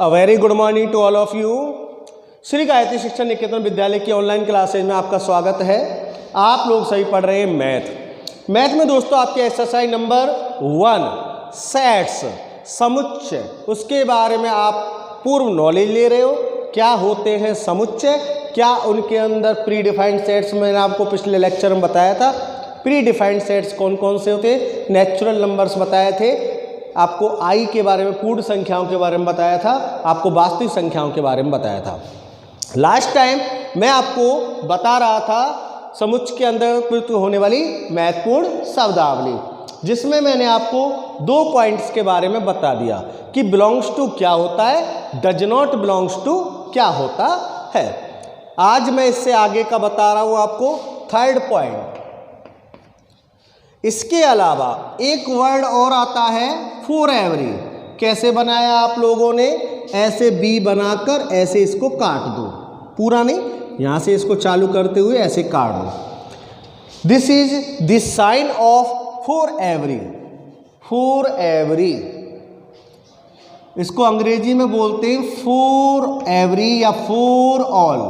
A very good morning to all of you. Shri Gayatri Shikshan Niketan विद्यालय की online classes में आपका स्वागत है। आप लोग सही पढ़ रहे हैं मैथ में दोस्तों आपके एक्सरसाइज नंबर 1 सेट्स समुच्चय, उसके बारे में आप पूर्व नॉलेज ले रहे हो। क्या होते हैं समुच्चय, क्या उनके अंदर प्री डिफाइंड सेट्स, मैंने आपको पिछले लेक्चर में बताया था। प्री डिफाइंड सेट्स कौन कौन से होते हैं, नेचुरल नंबर्स बताए थे, आपको आई के बारे में, पूर्ण संख्याओं के बारे में बताया था, आपको वास्तविक संख्याओं के बारे में बताया था। लास्ट टाइम मैं आपको बता रहा था समुच्चय के अंदर प्रयुक्त होने वाली महत्वपूर्ण शब्दावली, जिसमें मैंने आपको 2 पॉइंट्स के बारे में बता दिया कि बिलोंग्स टू क्या होता है, डज नॉट बिलोंग्स टू क्या होता है। आज मैं इससे आगे का बता रहा हूं आपको 3rd पॉइंट। इसके अलावा एक वर्ड और आता है फॉर एवरी। कैसे बनाया आप लोगों ने, ऐसे बी बनाकर ऐसे इसको काट दो, पूरा नहीं, यहां से इसको चालू करते हुए ऐसे काट दो। This is the sign of for every. For every इसको अंग्रेजी में बोलते हैं फॉर एवरी या फॉर ऑल।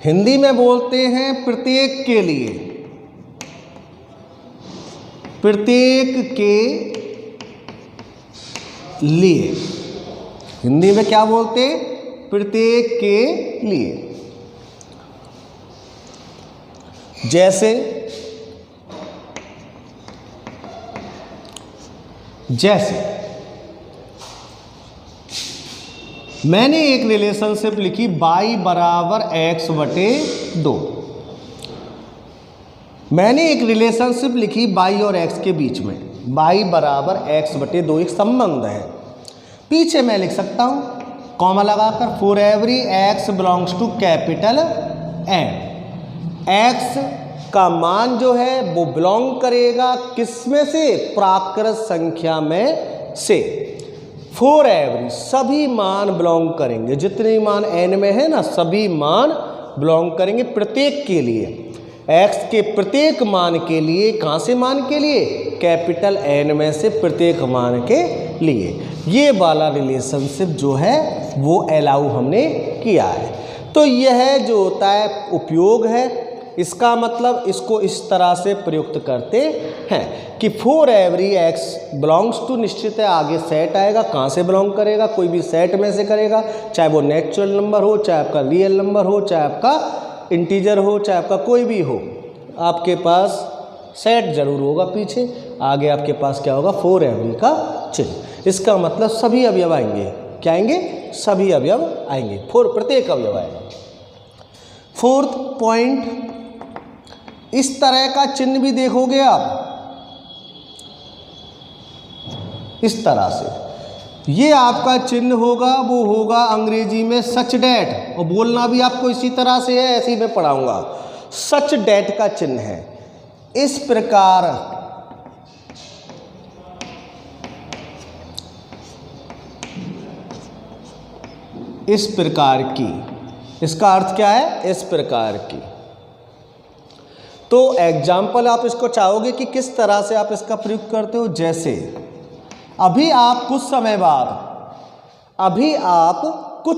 हिंदी में बोलते हैं प्रत्येक के लिए, प्रत्येक के लिए। हिंदी में क्या बोलते हैं, प्रत्येक के लिए। जैसे मैंने एक रिलेशनशिप लिखी y बराबर x बटे 2। मैंने एक रिलेशनशिप लिखी y और x के बीच में, y बराबर x बटे 2 एक संबंध है। पीछे मैं लिख सकता हूं कॉमा लगाकर for every x belongs to capital N। x का मान जो है वो बिलोंग करेगा किसमें से, प्राकृत संख्या में से। फॉर एवरी सभी मान बिलोंग करेंगे, जितने मान n में है ना सभी मान बिलोंग करेंगे प्रत्येक के लिए। x के प्रत्येक मान के लिए, कहाँ से मान के लिए, कैपिटल N में से प्रत्येक मान के लिए। ये वाला रिलेशनशिप जो है वो अलाउ हमने किया है। तो यह जो होता है उपयोग है, इसका मतलब इसको इस तरह से प्रयुक्त करते हैं कि for every x belongs to, निश्चित है आगे सेट आएगा, कहाँ से बिलोंग करेगा, कोई भी सेट में से करेगा, चाहे वो नेचुरल नंबर हो, चाहे आपका रियल नंबर हो, चाहे आपका इंटीजर हो, चाहे आपका कोई भी हो, आपके पास सेट जरूर होगा पीछे, आगे आपके पास क्या होगा, फॉर एवरी का चिन्ह। इसका मतलब सभी अवयव आएंगे, क्या आएंगे, सभी अवयव आएंगे, प्रत्येक अवयव आएगा। 4th पॉइंट, इस तरह का चिन्ह भी देखोगे आप, इस तरह से ये आपका चिन्ह होगा, वो होगा अंग्रेजी में सच डैट, और बोलना भी आपको इसी तरह से है, ऐसे ही मैं पढ़ाऊंगा। सच डैट का चिन्ह है इस प्रकार, इस प्रकार की। इसका अर्थ क्या है, इस प्रकार की। तो एग्जाम्पल आप इसको चाहोगे कि किस तरह से आप इसका प्रयोग करते हो। जैसे अभी आप कुछ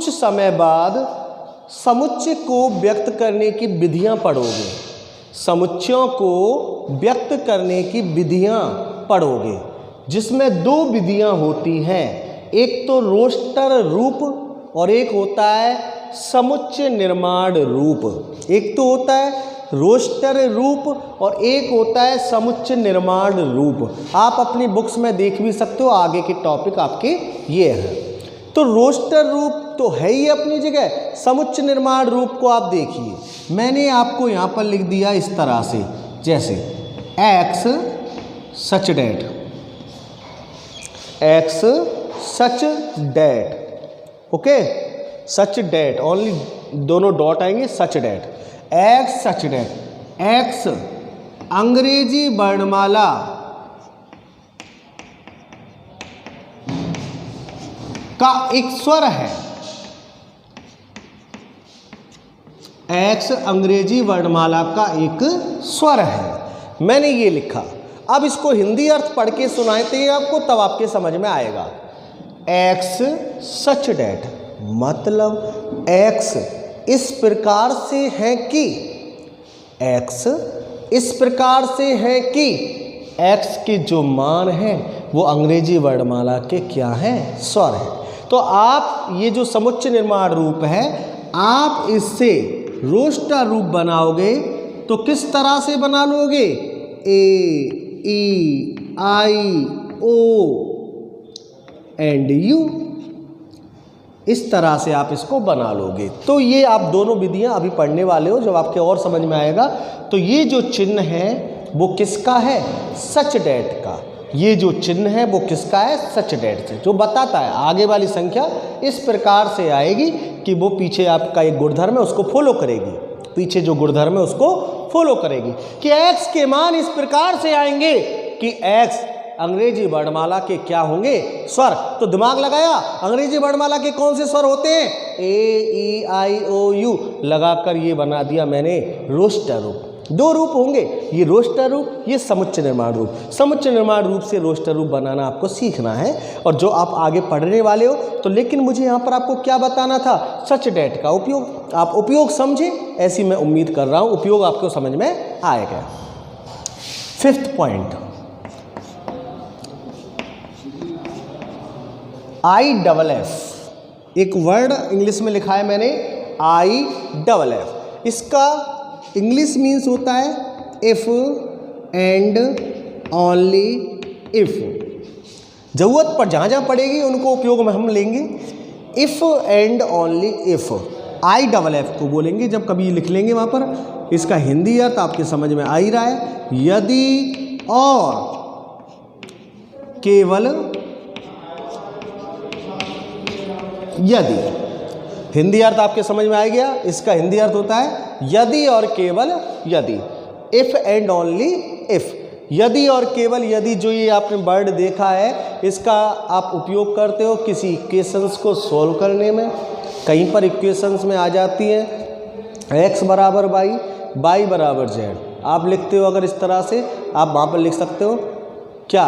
समय बाद समुच्चय को व्यक्त करने की विधियां पढ़ोगे, समुच्चयों को व्यक्त करने की विधियां पढ़ोगे, जिसमें 2 विधियां होती हैं, एक तो रोस्टर रूप और एक होता है समुच्चय निर्माण रूप। एक तो होता है रोस्टर रूप और एक होता है समुच्चय निर्माण रूप। आप अपनी बुक्स में देख भी सकते हो, आगे के टॉपिक आपके ये हैं। तो रोस्टर रूप तो है ही अपनी जगह, समुच्चय निर्माण रूप को आप देखिए, मैंने आपको यहाँ पर लिख दिया इस तरह से, जैसे x such that, x such that, okay, such that, only दोनों डॉट आएंगे, such that, x such that. X अंग्रेजी वर्णमाला का एक स्वर है, एक्स अंग्रेजी वर्णमाला का एक स्वर है, मैंने ये लिखा। अब इसको हिंदी अर्थ पढ़ के सुनाते हैं आपको, तब आपके समझ में आएगा। एक्स सच डेट, मतलब एक्स इस प्रकार से है कि, एक्स इस प्रकार से है कि एक्स के जो मान हैं वो अंग्रेजी वर्णमाला के क्या हैं, स्वर हैं। तो आप ये जो समुच्चय निर्माण रूप है, आप इससे रोस्टर रूप बनाओगे तो किस तरह से बना लोगे, ए ई आई ओ एंड यू, इस तरह से आप इसको बना लोगे। तो ये आप दोनों विधियां अभी पढ़ने वाले हो, जब आपके और समझ में आएगा। तो ये जो चिन्ह है वो किसका है, सच डेट का। ये जो चिन्ह है वो किसका है, सच डेट से, जो बताता है आगे वाली संख्या इस प्रकार से आएगी कि वो पीछे आपका एक गुणधर्म है उसको फॉलो करेगी, पीछे जो गुणधर्म है उसको फॉलो करेगी। कि एक्स के मान इस प्रकार से आएंगे कि एक्स अंग्रेजी वर्णमाला के क्या होंगे, स्वर। तो दिमाग लगाया, अंग्रेजी वर्णमाला के कौन से स्वर होते हैं, ए ई आई ओ यू, लगाकर ये बना दिया मैंने रोस्टर रूप। दो रूप होंगे, ये रोस्टर रूप, ये समुच्चय निर्माण रूप। समुच्चय निर्माण रूप से रोस्टर रूप बनाना आपको सीखना है, और जो आप आगे पढ़ने वाले हो। तो लेकिन मुझे यहाँ पर आपको क्या बताना था, सच डेट का उपयोग। आप उपयोग समझे, ऐसी मैं उम्मीद कर रहा हूँ उपयोग आपको समझ में आएगा। फिफ्थ पॉइंट, IFF, एक वर्ड इंग्लिश में लिखा है मैंने IFF। इसका इंग्लिश मीन्स होता है इफ एंड ओनली इफ। जरूरत पर जहाँ जहाँ पड़ेगी उनको उपयोग में हम लेंगे। If and only if, IFF को बोलेंगे जब कभी लिख लेंगे वहाँ पर। इसका हिंदी अर्थ आपके समझ में आ ही रहा है, यदि और केवल यदि। हिंदी अर्थ आपके समझ में आ गया। इसका हिंदी अर्थ होता है यदि और केवल यदि, इफ एंड ओनली इफ। यदि और केवल यदि, जो ये आपने वर्ड देखा है, इसका आप उपयोग करते हो किसी इक्वेशंस को सॉल्व करने में। कहीं पर इक्वेशंस में आ जाती हैं x बराबर y, y बराबर z, आप लिखते हो अगर इस तरह से, आप वहाँ पर लिख सकते हो क्या,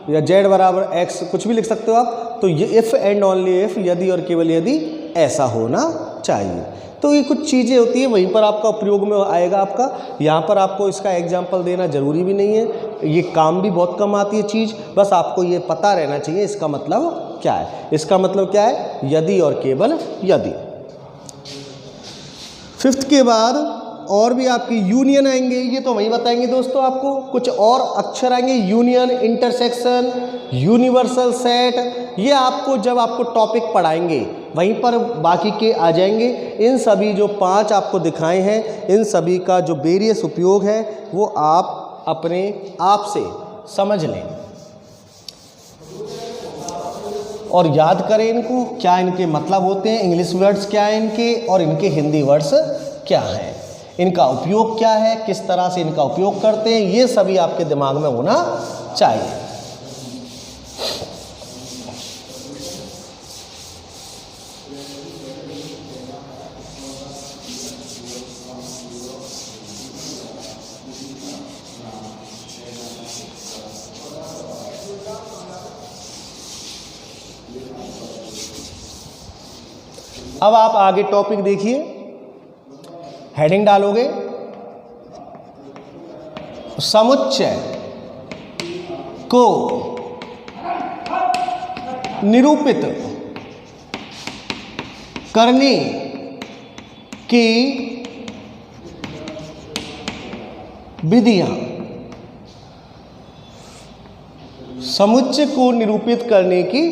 या z बराबर x, कुछ भी लिख सकते हो आप। तो ये इफ़ एंड ओनली इफ़, यदि और केवल यदि, ऐसा होना चाहिए। तो ये कुछ चीज़ें होती हैं, वहीं पर आपका प्रयोग में आएगा आपका। यहाँ पर आपको इसका एग्जाम्पल देना जरूरी भी नहीं है, ये काम भी बहुत कम आती है चीज़। बस आपको ये पता रहना चाहिए इसका मतलब क्या है। इसका मतलब क्या है, यदि और केवल यदि। फिफ्थ के बाद और भी आपकी यूनियन आएंगे, ये तो वही बताएंगे दोस्तों आपको। कुछ और अक्षर आएंगे, यूनियन, इंटरसेक्शन, यूनिवर्सल सेट। ये आपको जब आपको टॉपिक पढ़ाएंगे वहीं पर बाकी के आ जाएंगे। इन सभी जो 5 आपको दिखाए हैं, इन सभी का जो वेरियस उपयोग है वो आप अपने आप से समझ लें और याद करें इनको, क्या इनके मतलब होते हैं, इंग्लिश वर्ड्स क्या हैं इनके, और इनके हिंदी वर्ड्स क्या हैं, इनका उपयोग क्या है, किस तरह से इनका उपयोग करते हैं, ये सभी आपके दिमाग में होना चाहिए। अब आप आगे टॉपिक देखिए, हेडिंग डालोगे समुच्चय को निरूपित करने की विधियां। समुच्चय को निरूपित करने की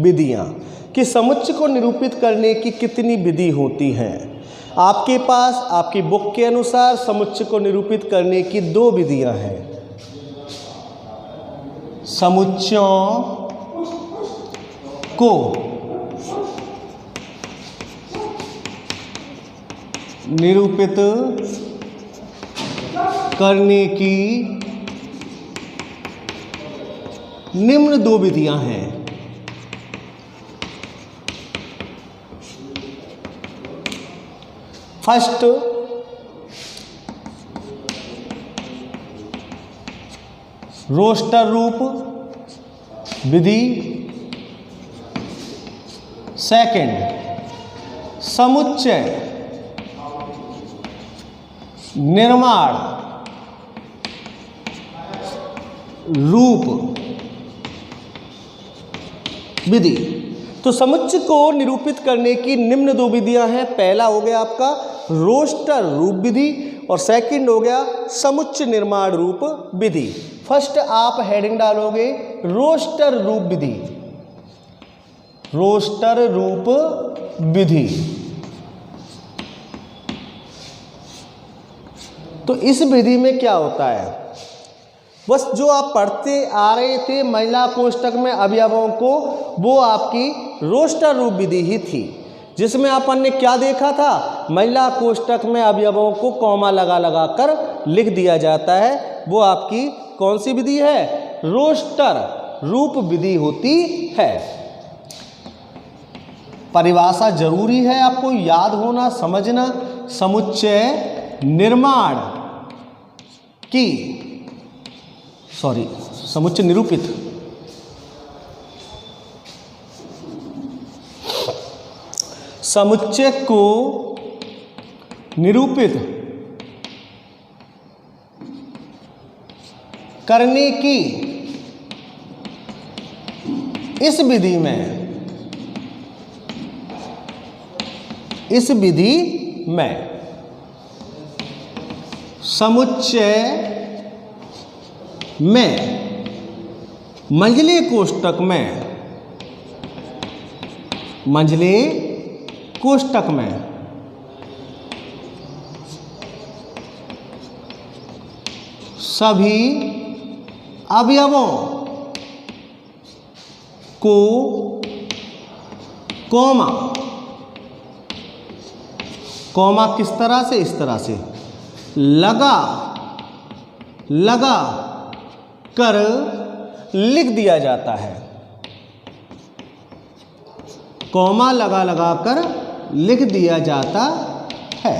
विधियां, कि समुच्चय को निरूपित करने की कितनी विधि होती हैं। आपके पास आपकी बुक के अनुसार समुच्चय को निरूपित करने की 2 विधियां हैं। समुच्चयों को निरूपित करने की निम्न 2 विधियां हैं। फर्स्ट, रोस्टर रूप विधि, सेकंड, समुच्चय निर्माण रूप विधि। तो समुच्चय को निरूपित करने की निम्न दो विधियां हैं। पहला हो गया आपका रोस्टर रूप विधि और सेकंड हो गया समुच्चय निर्माण रूप विधि। फर्स्ट आप हेडिंग डालोगे रोस्टर रूप विधि, रोस्टर रूप विधि। तो इस विधि में क्या होता है, बस जो आप पढ़ते आ रहे थे महिला कोष्ठक में अवयवों को, वो आपकी रोस्टर रूप विधि ही थी, जिसमें अपन ने क्या देखा था, महिला कोष्ठक में अवयवों को कॉमा लगा लगा कर लिख दिया जाता है। वो आपकी कौन सी विधि है, रोस्टर रूप विधि होती है। परिभाषा जरूरी है आपको याद होना, समझना। समुच्चय निर्माण की, समुच्चय निरूपित समुच्चय को निरूपित करने की इस विधि में समुच्चय में मंझले कोष्ठक में सभी अवयवों को कॉमा किस तरह से, इस तरह से लगा कर लिख दिया जाता है। कॉमा लगा कर लिख दिया जाता है।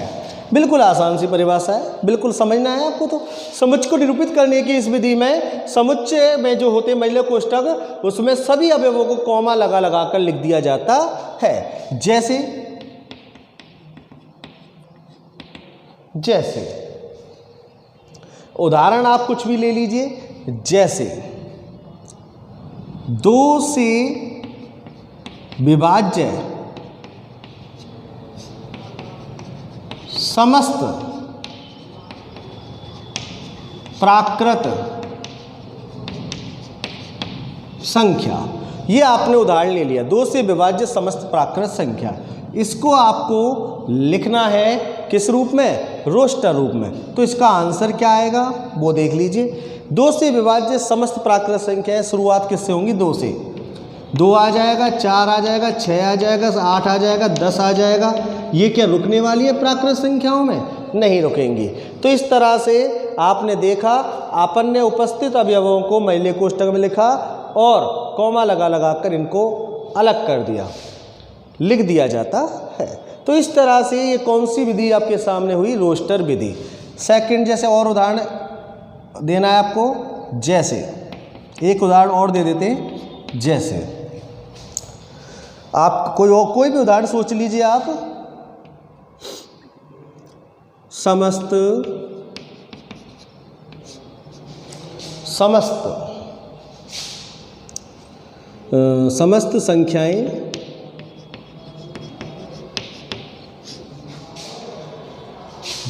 बिल्कुल आसान सी परिभाषा है, बिल्कुल समझना है आपको। तो समुच्चय को निरूपित करने की इस विधि में समुच्चय में जो होते महिला कोष्ठक, उसमें सभी अवयवों को कॉमा लगा कर लिख दिया जाता है। जैसे उदाहरण आप कुछ भी ले लीजिए, जैसे 2 से विभाज्य समस्त प्राकृत संख्या, ये आपने उदाहरण ले लिया। 2 से विभाज्य समस्त प्राकृत संख्या, इसको आपको लिखना है किस रूप में, रोस्टर रूप में। तो इसका आंसर क्या आएगा वो देख लीजिए। 2 से विभाज्य समस्त प्राकृत संख्या है, शुरुआत किससे होंगी, 2 से। 2 आ जाएगा, 4 आ जाएगा, 6 आ जाएगा, 8 आ जाएगा, 10 आ जाएगा। ये क्या रुकने वाली है प्राकृत संख्याओं में, नहीं रुकेंगी। तो इस तरह से आपने देखा, आपन ने उपस्थित अवयवों को महिला कोष्ठक में लिखा और कॉमा लगा कर इनको अलग कर दिया, लिख दिया जाता है। तो इस तरह से ये कौन सी विधि आपके सामने हुई, रोस्टर विधि। सेकंड, जैसे और उदाहरण देना है आपको, जैसे एक उदाहरण और दे देते हैं। जैसे आप कोई भी उदाहरण सोच लीजिए आप। समस्त संख्याएं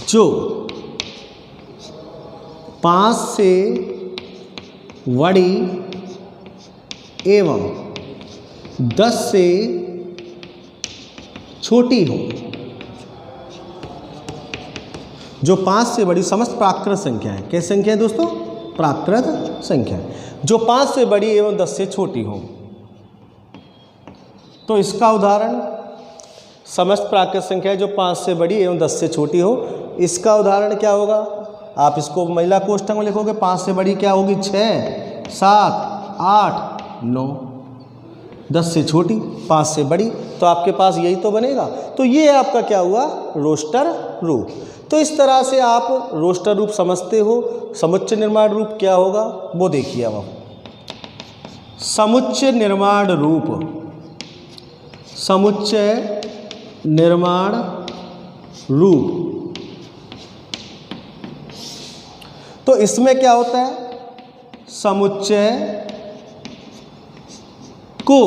जो 5 से बड़ी एवं 10 से छोटी हो, जो 5 से बड़ी समस्त प्राकृत संख्या है। कैसी संख्या है दोस्तों, प्राकृत संख्या, जो 5 से बड़ी एवं 10 से छोटी हो। तो इसका उदाहरण समस्त प्राकृत संख्या जो 5 से बड़ी एवं 10 से छोटी हो, इसका उदाहरण क्या होगा, आप इसको महिला कोष्ठक में लिखोगे। 5 से बड़ी क्या होगी, 6, 7, 8, 9। 10 से छोटी, 5 से बड़ी, तो आपके पास यही तो बनेगा। तो ये आपका क्या हुआ, रोस्टर रूप। तो इस तरह से आप रोस्टर रूप समझते हो। समुच्चय निर्माण रूप क्या होगा वो देखिए। अब समुच्चय निर्माण रूप समुच्चय निर्माण रूप। तो इसमें क्या होता है, समुच्चय को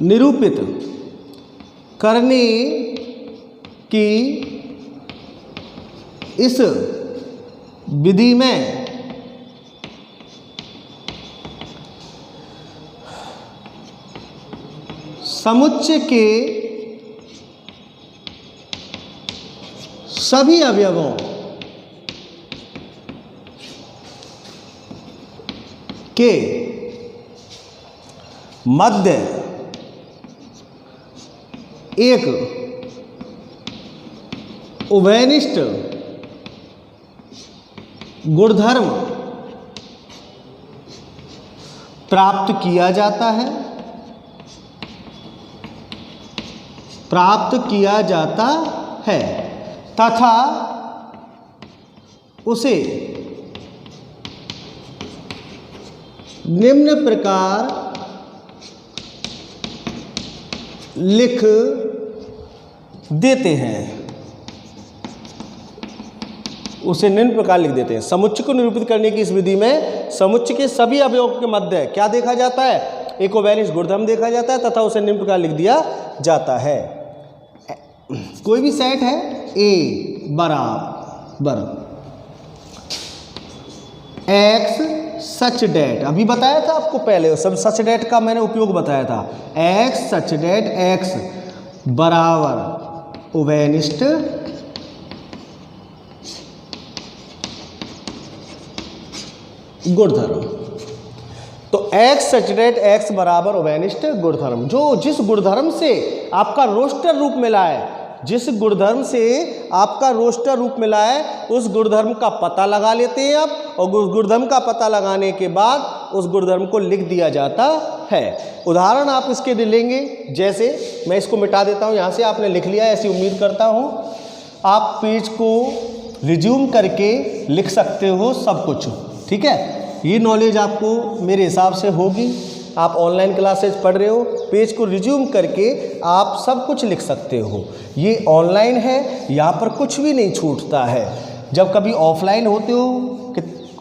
निरूपित करने की इस विधि में समुच्चय के सभी अवयवों के मध्य एक उभयनिष्ठ गुणधर्म प्राप्त किया जाता है तथा उसे निम्न प्रकार लिख देते हैं। समुच्चय को निरूपित करने की इस विधि में समुच्चय के सभी अवयवों के मध्य क्या देखा जाता है, एक उभयनिष्ठ गुणधर्म देखा जाता है तथा उसे निम्न प्रकार लिख दिया जाता है। कोई भी सेट है ए बराबर एक्स सच डेट, अभी बताया था आपको पहले, सब सच डेट का मैंने उपयोग बताया था। एक्स सच डेट एक्स बराबर उभयनिष्ठ गुणधर्म। तो एक्स सच डेट एक्स बराबर उभयनिष्ठ गुणधर्म, जो जिस गुणधर्म से आपका रोस्टर रूप मिला है, जिस गुणधर्म से आपका रोस्टर रूप मिला है उस गुणधर्म का पता लगा लेते हैं आप, और उस गुणधर्म का पता लगाने के बाद उस गुणधर्म को लिख दिया जाता है। उदाहरण आप इसके लेंगे, जैसे मैं इसको मिटा देता हूँ यहाँ से, आपने लिख लिया ऐसी उम्मीद करता हूँ। आप पेज को रिज्यूम करके लिख सकते हो सब कुछ, ठीक है। ये नॉलेज आपको मेरे हिसाब से होगी, आप ऑनलाइन क्लासेज पढ़ रहे हो, पेज को रिज्यूम करके आप सब कुछ लिख सकते हो। ये ऑनलाइन है, यहाँ पर कुछ भी नहीं छूटता है। जब कभी ऑफलाइन होते हो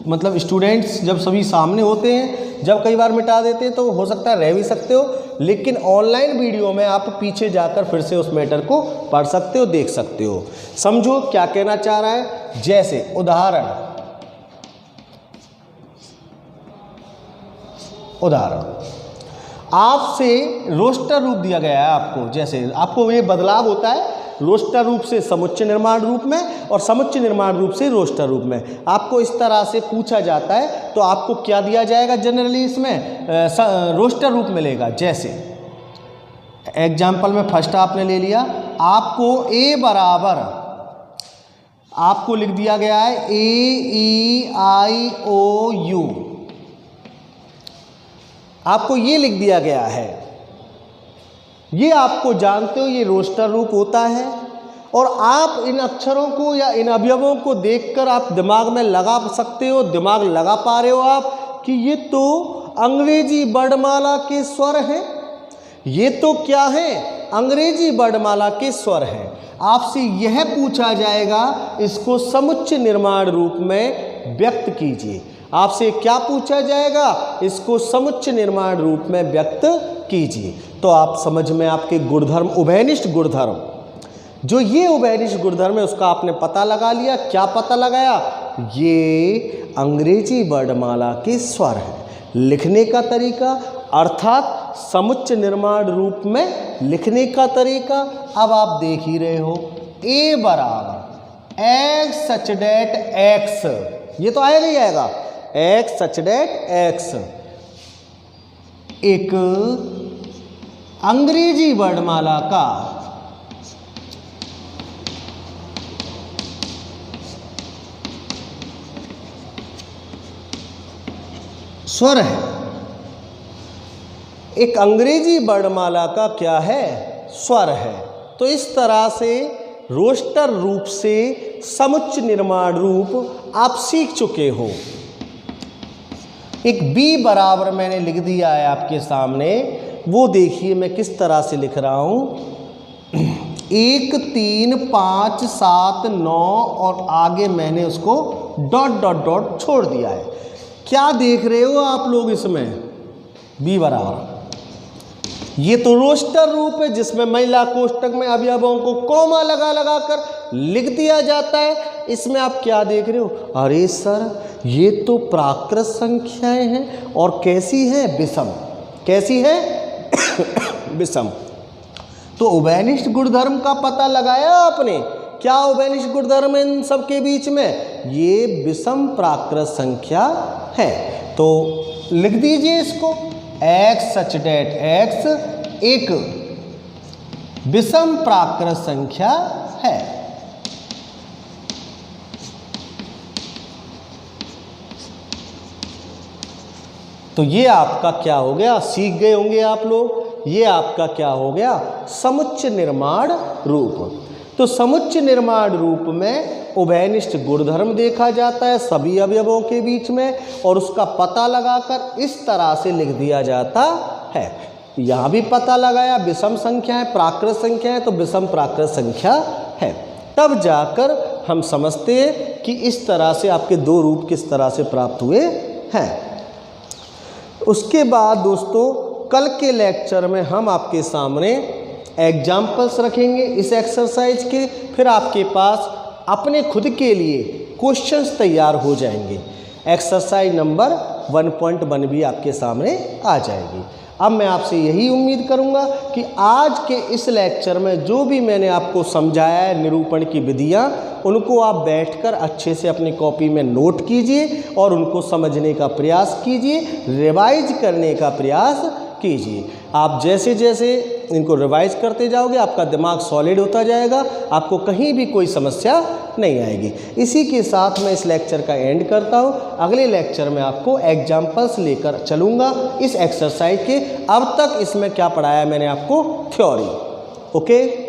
मतलब स्टूडेंट्स जब सभी सामने होते हैं, जब कई बार मिटा देते हैं तो हो सकता है रह भी सकते हो, लेकिन ऑनलाइन वीडियो में आप पीछे जाकर फिर से उस मैटर को पढ़ सकते हो, देख सकते हो। समझो क्या कहना चाह रहा है। जैसे उदाहरण आपसे रोस्टर रूप दिया गया है आपको, जैसे आपको ये बदलाव होता है रोस्टर रूप से समुच्चय निर्माण रूप में और समुच्चय निर्माण रूप से रोस्टर रूप में। आपको इस तरह से पूछा जाता है तो आपको क्या दिया जाएगा, जनरली इसमें रोस्टर रूप मिलेगा। जैसे एग्जाम्पल में फर्स्ट आपने ले लिया, आपको ए बराबर आपको लिख दिया गया है AEIOU, आपको ये लिख दिया गया है। ये आपको जानते हो ये रोस्टर रूप होता है, और आप इन अक्षरों को या इन अवयवों को देखकर आप दिमाग में लगा सकते हो, दिमाग लगा पा रहे हो आप कि ये तो अंग्रेजी वर्णमाला के स्वर हैं, ये तो क्या है, अंग्रेजी वर्णमाला के स्वर हैं। आपसे यह पूछा जाएगा इसको समुच्चय निर्माण रूप में व्यक्त कीजिए। आपसे क्या पूछा जाएगा, इसको समुच्चय निर्माण रूप में व्यक्त कीजिए। तो आप समझ में आपके गुणधर्म उभयनिष्ठ गुणधर्म, जो ये उभयनिष्ठ गुणधर्म है उसका आपने पता लगा लिया। क्या पता लगाया, ये अंग्रेजी वर्णमाला के स्वर है। लिखने का तरीका अर्थात समुच्चय निर्माण रूप में लिखने का तरीका अब आप देख ही रहे हो। ए बराबर एक्स सच डेट एक्स, ये तो आएगा ही आएगा, एक्स सच डेट एक्स एक अंग्रेजी वर्णमाला का स्वर है। एक अंग्रेजी वर्णमाला का क्या है, स्वर है। तो इस तरह से रोस्टर रूप से समुच्चय निर्माण रूप आप सीख चुके हो। एक b बराबर मैंने लिख दिया है आपके सामने, वो देखिए मैं किस तरह से लिख रहा हूँ। 1 3 5 7 9 और आगे मैंने उसको डॉट डॉट डॉट छोड़ दिया है। क्या देख रहे हो आप लोग इसमें? b बराबर, ये तो रोस्टर रूप है जिसमें महिला कोष्टक में अवयवों को कॉमा लगा लगा कर लिख दिया जाता है। इसमें आप क्या देख रहे हो? अरे सर ये तो प्राकृत संख्याएं हैं और कैसी है? विषम। कैसी है? विषम। तो उभयनिष्ठ गुणधर्म का पता लगाया आपने? क्या उभयनिष्ठ गुणधर्म इन सब के बीच में? ये विषम प्राकृत संख्या है। तो लिख दीजिए इसको, x सच डेट x एक विषम प्राकृत संख्या है। तो ये आपका क्या हो गया? सीख गए होंगे आप लोग। ये आपका क्या हो गया? समुच्चय निर्माण रूप। तो समुच्चय निर्माण रूप में उभयनिष्ठ गुणधर्म देखा जाता है सभी अवयवों के बीच में, और उसका पता लगाकर इस तरह से लिख दिया जाता है। यहाँ भी पता लगाया, विषम संख्या है, प्राकृत संख्या है, तो विषम प्राकृत संख्या है। तब जाकर हम समझते हैं कि इस तरह से आपके दो रूप किस तरह से प्राप्त हुए हैं। उसके बाद दोस्तों कल के लेक्चर में हम आपके सामने एग्जाम्पल्स रखेंगे इस एक्सरसाइज के, फिर आपके पास अपने खुद के लिए क्वेश्चंस तैयार हो जाएंगे। एक्सरसाइज नंबर 1.1 भी आपके सामने आ जाएगी। अब मैं आपसे यही उम्मीद करूंगा कि आज के इस लेक्चर में जो भी मैंने आपको समझाया है निरूपण की विधियां, उनको आप बैठकर अच्छे से अपनी कॉपी में नोट कीजिए और उनको समझने का प्रयास कीजिए, रिवाइज करने का प्रयास कीजिए। आप जैसे जैसे इनको रिवाइज करते जाओगे आपका दिमाग सॉलिड होता जाएगा, आपको कहीं भी कोई समस्या नहीं आएगी। इसी के साथ मैं इस लेक्चर का एंड करता हूँ। अगले लेक्चर में आपको एग्जाम्पल्स लेकर चलूँगा इस एक्सरसाइज के। अब तक इसमें क्या पढ़ाया मैंने आपको? थ्योरी। ओके।